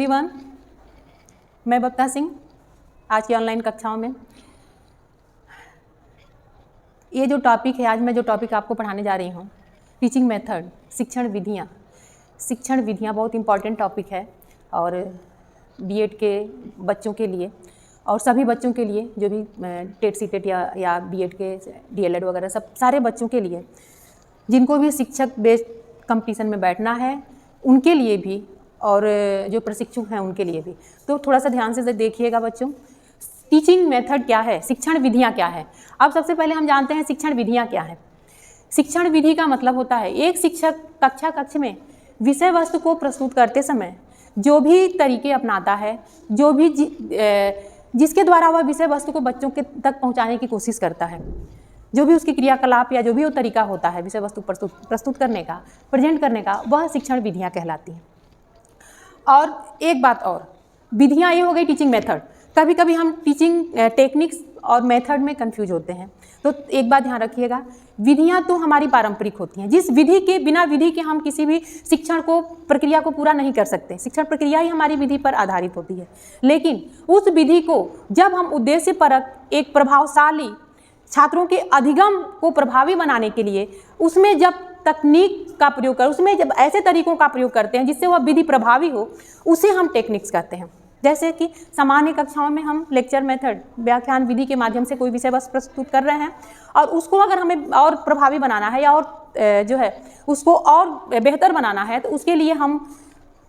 Everyone, मैं बबीता सिंह आज की ऑनलाइन कक्षाओं में ये जो टॉपिक है, आज मैं जो टॉपिक आपको पढ़ाने जा रही हूँ, टीचिंग मेथड, शिक्षण विधियाँ बहुत इम्पॉर्टेंट टॉपिक है और बीएड के बच्चों के लिए और सभी बच्चों के लिए जो भी टेट सीटेट या बीएड के डीएलएड वगैरह सब सारे बच्चों के लिए जिनको भी शिक्षक बेस्ड कंपटीशन में बैठना है उनके लिए भी और जो प्रशिक्षु हैं उनके लिए भी। तो थोड़ा सा ध्यान से देखिएगा बच्चों, टीचिंग मेथड क्या है, शिक्षण विधियाँ क्या है। अब सबसे पहले हम जानते हैं शिक्षण विधियाँ क्या है। शिक्षण विधि का मतलब होता है एक शिक्षक कक्ष में विषय वस्तु को प्रस्तुत करते समय जो भी तरीके अपनाता है, जो भी जिसके द्वारा वह विषय वस्तु को बच्चों के तक पहुंचाने की कोशिश करता है, जो भी उसकी क्रियाकलाप या जो भी वो तरीका होता है विषय वस्तु प्रस्तुत करने का, प्रेजेंट करने का, वह शिक्षण विधियाँ कहलाती हैं। और एक बात और, विधियाँ ये हो गई टीचिंग मेथड। कभी कभी हम टीचिंग टेक्निक्स और मेथड में कंफ्यूज होते हैं, तो एक बात ध्यान रखिएगा, विधियाँ तो हमारी पारंपरिक होती हैं। जिस विधि के बिना विधि के हम किसी भी शिक्षण को प्रक्रिया को पूरा नहीं कर सकते। शिक्षण प्रक्रिया ही हमारी विधि पर आधारित होती है, लेकिन उस विधि को जब हम उद्देश्यपरक एक प्रभावशाली छात्रों के अधिगम को प्रभावी बनाने के लिए उसमें जब तकनीक का प्रयोग कर, उसमें जब ऐसे तरीकों का प्रयोग करते हैं जिससे वह विधि प्रभावी हो, उसे हम टेक्निक्स कहते हैं। जैसे कि सामान्य कक्षाओं में हम लेक्चर मेथड, व्याख्यान विधि के माध्यम से कोई विषय वस्तु प्रस्तुत कर रहे हैं और उसको अगर हमें और प्रभावी बनाना है या और जो है उसको और बेहतर बनाना है, तो उसके लिए हम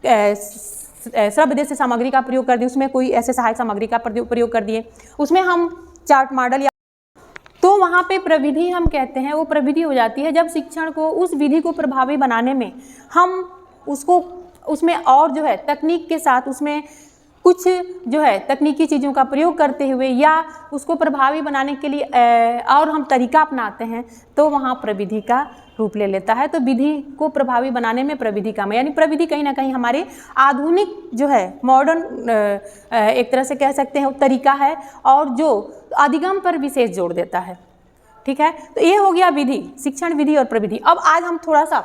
श्रव्यदृश्य सामग्री का प्रयोग कर दिए, उसमें कोई ऐसे सहायक सामग्री का प्रयोग कर दिए, उसमें हम चार्ट मॉडल, तो वहाँ पे प्रविधि हम कहते हैं। वो प्रविधि हो जाती है जब शिक्षण को, उस विधि को प्रभावी बनाने में हम उसको उसमें और जो है तकनीक के साथ उसमें कुछ जो है तकनीकी चीज़ों का प्रयोग करते हुए या उसको प्रभावी बनाने के लिए और हम तरीका अपनाते हैं, तो वहाँ प्रविधि का रूप ले लेता है। तो विधि को प्रभावी बनाने में प्रविधि काम है, यानी प्रविधि कहीं ना कहीं हमारे आधुनिक जो है मॉडर्न एक तरह से कह सकते हैं तरीका है और जो अधिगम पर विशेष जोर देता है। ठीक है, तो ये हो गया विधि, शिक्षण विधि और प्रविधि। अब आज हम थोड़ा सा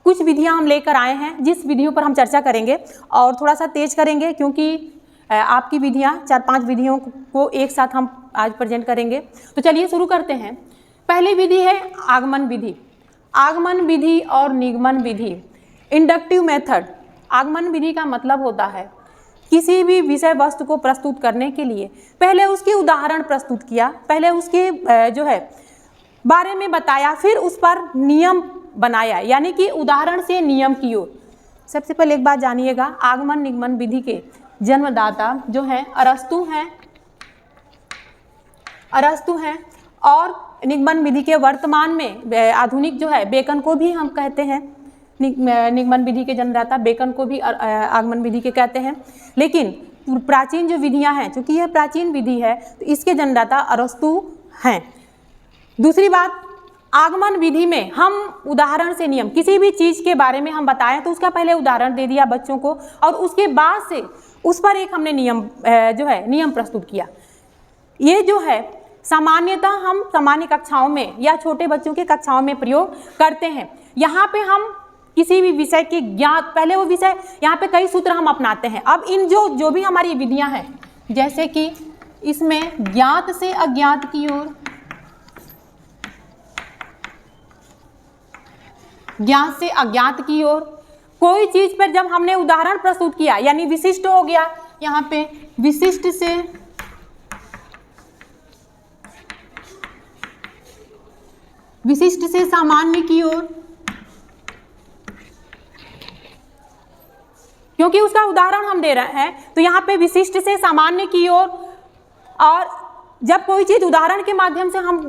कुछ विधियां हम लेकर आए हैं जिस विधियों पर हम चर्चा करेंगे और थोड़ा सा तेज करेंगे क्योंकि आपकी विधियां 4-5 विधियों को एक साथ हम आज प्रेजेंट करेंगे। तो चलिए शुरू करते हैं। पहली विधि है आगमन विधि। आगमन विधि और निगमन विधि, इंडक्टिव मेथड। आगमन विधि का मतलब होता है किसी भी विषय वस्तु को प्रस्तुत करने के लिए पहले उसकी उदाहरण प्रस्तुत किया, पहले उसके जो है बारे में बताया, फिर उस पर नियम बनाया, यानी कि उदाहरण से नियम की ओर। सबसे पहले एक बात जानिएगा, आगमन निगमन विधि के जन्मदाता जो हैं अरस्तु हैं और निगमन विधि के वर्तमान में आधुनिक जो है बेकन को भी हम कहते हैं। निगमन विधि के जन्मदाता बेकन को भी आगमन विधि के कहते हैं। लेकिन प्राचीन जो विधियां हैं, चूंकि यह प्राचीन विधि है तो इसके जन्मदाता अरस्तु हैं। दूसरी बात, आगमन विधि में हम उदाहरण से नियम, किसी भी चीज़ के बारे में हम बताएं तो उसका पहले उदाहरण दे दिया बच्चों को और उसके बाद से उस पर एक हमने नियम प्रस्तुत किया। ये जो है सामान्यतः हम सामान्य कक्षाओं में या छोटे बच्चों के कक्षाओं में प्रयोग करते हैं। यहाँ पे हम किसी भी विषय के ज्ञात, पहले वो विषय, यहाँ पे कई सूत्र हम अपनाते हैं। अब इन जो भी हमारी विधियाँ हैं, जैसे कि इसमें ज्ञात से अज्ञात की ओर, ज्ञात से अज्ञात की ओर, कोई चीज पर जब हमने उदाहरण प्रस्तुत किया यानी विशिष्ट हो गया, यहाँ पे विशिष्ट से सामान्य की ओर, क्योंकि उसका उदाहरण हम दे रहे हैं तो यहाँ पे विशिष्ट से सामान्य की ओर। और जब कोई चीज उदाहरण के माध्यम से हम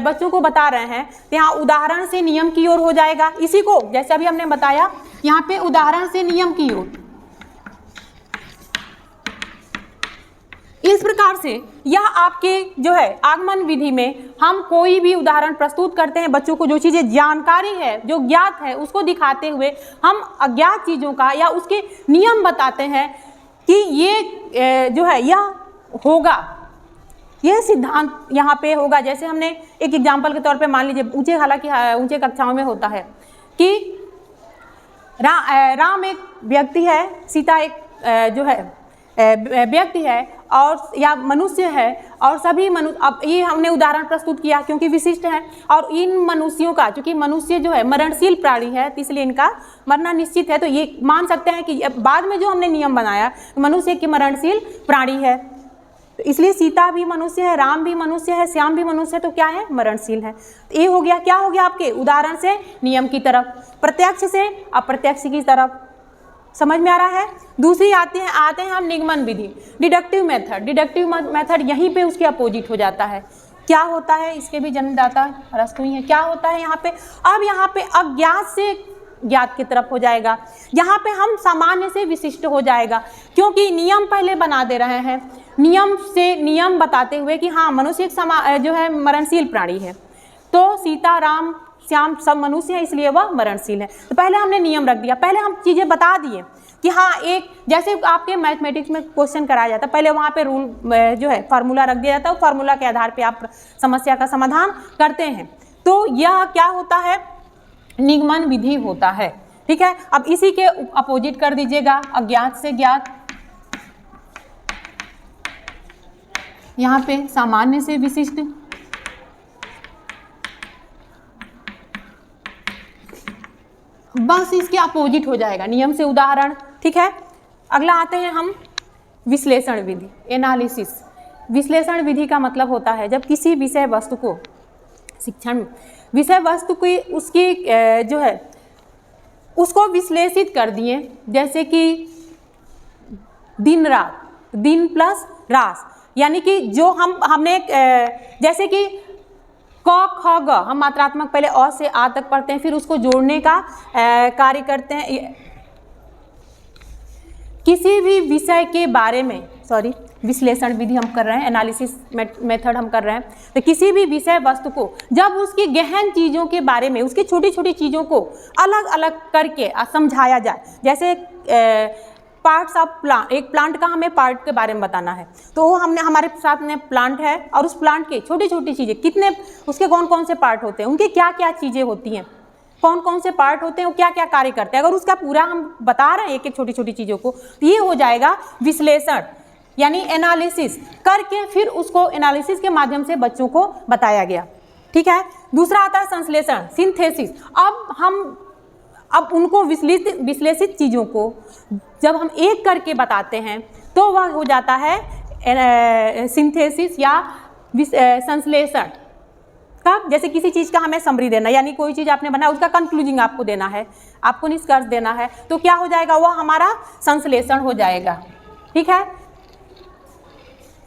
बच्चों को बता रहे हैं तो यहाँ उदाहरण से नियम की ओर हो जाएगा। इसी को जैसे अभी हमने बताया, यहाँ पे उदाहरण से नियम की ओर। इस प्रकार से यह आपके जो है आगमन विधि में हम कोई भी उदाहरण प्रस्तुत करते हैं, बच्चों को जो चीजें जानकारी है, जो ज्ञात है, उसको दिखाते हुए हम अज्ञात चीजों का या उसके नियम बताते हैं कि ये जो है यह होगा, यह सिद्धांत यहाँ पे होगा। जैसे हमने एक एग्जाम्पल के तौर पे मान लीजिए, हालांकि ऊंचे कक्षाओं में होता है कि राम एक व्यक्ति है, सीता एक जो है व्यक्ति है और या मनुष्य है और सभी मनुष्य, अब ये हमने उदाहरण प्रस्तुत किया क्योंकि विशिष्ट है, और इन मनुष्यों का, चूंकि मनुष्य जो है मरणशील प्राणी है तो इसलिए इनका मरना निश्चित है, तो ये मान सकते हैं कि बाद में जो हमने नियम बनाया मनुष्य की मरणशील प्राणी है, तो इसलिए सीता भी मनुष्य है, राम भी मनुष्य है, श्याम भी मनुष्य है, तो क्या है, मरणशील है। तो ये हो गया, क्या हो गया आपके उदाहरण से नियम की तरफ, प्रत्यक्ष से अप्रत्यक्ष की तरफ। समझ में आ रहा है। दूसरी आते हैं हम निगमन विधि, डिडक्टिव मेथड। डिडक्टिव मेथड यहीं पे उसके अपोजिट हो जाता है। क्या होता है, इसके भी जन्मदाता अरस्तु ही है। क्या होता है यहाँ पे, अब यहाँ पे अज्ञात से ज्ञात की तरफ हो जाएगा, यहाँ पे हम सामान्य से विशिष्ट हो जाएगा, क्योंकि नियम पहले बना दे रहे हैं, नियम से नियम बताते हुए कि हाँ मनुष्य एक जो है मरणशील प्राणी है, तो सीता राम श्याम सब मनुष्य है इसलिए वह मरणशील है। तो पहले हमने नियम रख दिया, पहले हम चीज़ें बता दिए कि हाँ, एक जैसे आपके मैथमेटिक्स में क्वेश्चन कराया जाता है, पहले वहाँ पे रूल जो है फार्मूला रख दिया जाता है, फार्मूला के आधार पे आप समस्या का समाधान करते हैं। तो यह क्या होता है, निगमन विधि होता है। ठीक है, अब इसी के अपोजिट कर दीजिएगा, अज्ञात से ज्ञात, यहाँ पे सामान्य से विशिष्ट, बस इसके अपोजिट हो जाएगा नियम से उदाहरण। ठीक है, अगला आते हैं हम विश्लेषण विधि, एनालिसिस। विश्लेषण विधि का मतलब होता है जब किसी विषय वस्तु को शिक्षण विषय वस्तु की उसकी जो है उसको विश्लेषित कर दिए, जैसे कि दिन रात, दिन प्लस रात, यानी कि जो हमने जैसे कि क ख ग हम मात्रात्मक पहले अ से आ तक पढ़ते हैं, फिर उसको जोड़ने का कार्य करते हैं। किसी भी विषय के बारे में विश्लेषण विधि हम कर रहे हैं, एनालिसिस मेथड हम कर रहे हैं, तो किसी भी विषय वस्तु को जब उसकी गहन चीज़ों के बारे में, उसकी छोटी छोटी चीज़ों को अलग अलग करके समझाया जाए, जैसे पार्ट्स ऑफ प्लांट, एक प्लांट का हमें पार्ट के बारे में बताना है, तो वो हमने हमारे साथ में प्लांट है और उस प्लांट के छोटी छोटी चीज़ें, कितने उसके कौन कौन से पार्ट होते हैं, उनके क्या क्या चीज़ें होती हैं, कौन कौन से पार्ट होते हैं, वो क्या क्या कार्य करते हैं, अगर उसका पूरा हम बता रहे हैं एक एक छोटी छोटी चीज़ों को, तो ये हो जाएगा विश्लेषण, यानी एनालिसिस करके फिर उसको एनालिसिस के माध्यम से बच्चों को बताया गया। ठीक है, दूसरा आता है संश्लेषण, सिंथेसिस। अब उनको विश्लेषित चीज़ों को जब हम एक करके बताते हैं तो वह हो जाता है सिंथेसिस या संश्लेषण। कब, जैसे किसी चीज़ का हमें समरी देना, यानी कोई चीज़ आपने बनाया उसका कंक्लूजिंग आपको देना है, आपको निष्कर्ष देना है, तो क्या हो जाएगा, वह हमारा संश्लेषण हो जाएगा। ठीक है,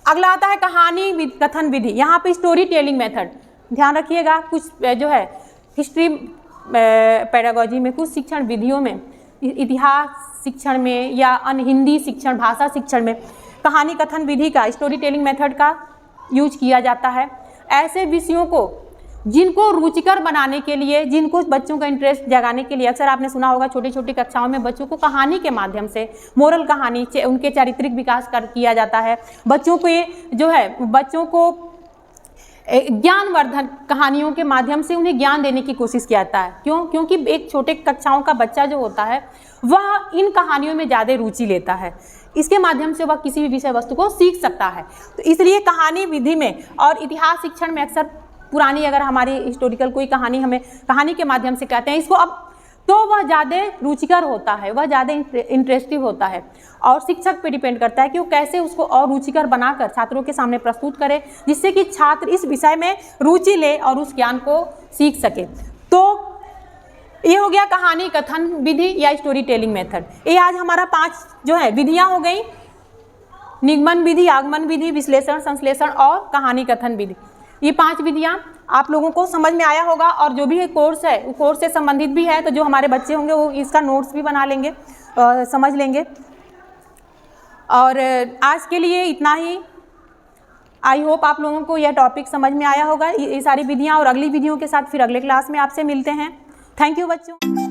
अगला आता है कहानी कथन विधि। यहाँ पे स्टोरी टेलिंग मेथड, ध्यान रखिएगा, कुछ जो है हिस्ट्री पेडागोजी में, कुछ शिक्षण विधियों में, इतिहास शिक्षण में या अन्य हिंदी शिक्षण, भाषा शिक्षण में कहानी कथन विधि का, स्टोरी टेलिंग मेथड का यूज किया जाता है। ऐसे विषयों को जिनको रुचिकर बनाने के लिए, जिनको बच्चों का इंटरेस्ट जगाने के लिए, अक्सर आपने सुना होगा छोटी छोटी कक्षाओं में बच्चों को कहानी के माध्यम से, मोरल कहानी, उनके चारित्रिक विकास किया जाता है। बच्चों को ये जो है, बच्चों को ज्ञानवर्धन कहानियों के माध्यम से उन्हें ज्ञान देने की कोशिश किया जाता है। क्यों? क्योंकि एक छोटे कक्षाओं का बच्चा जो होता है वह इन कहानियों में ज़्यादा रुचि लेता है, इसके माध्यम से वह किसी भी विषय वस्तु को सीख सकता है। तो इसलिए कहानी विधि में और इतिहास शिक्षण में अक्सर पुरानी, अगर हमारी हिस्टोरिकल कोई कहानी हमें कहानी के माध्यम से कहते हैं इसको, अब तो वह ज़्यादा रुचिकर होता है, वह ज़्यादा इंटरेस्टिव होता है, और शिक्षक पे डिपेंड करता है कि वो कैसे उसको और रुचिकर बनाकर छात्रों के सामने प्रस्तुत करे, जिससे कि छात्र इस विषय में रुचि ले और उस ज्ञान को सीख सके। तो ये हो गया कहानी कथन विधि या स्टोरी टेलिंग मेथड। ये आज हमारा 5 जो है विधियाँ हो गई, निगमन विधि, आगमन विधि, विश्लेषण, संश्लेषण और कहानी कथन विधि। ये 5 विधियाँ आप लोगों को समझ में आया होगा, और जो भी कोर्स है वो कोर्स से संबंधित भी है, तो जो हमारे बच्चे होंगे वो इसका नोट्स भी बना लेंगे, समझ लेंगे। और आज के लिए इतना ही। आई होप आप लोगों को यह टॉपिक समझ में आया होगा, ये सारी विधियाँ, और अगली विधियों के साथ फिर अगले क्लास में आपसे मिलते हैं। थैंक यू बच्चों।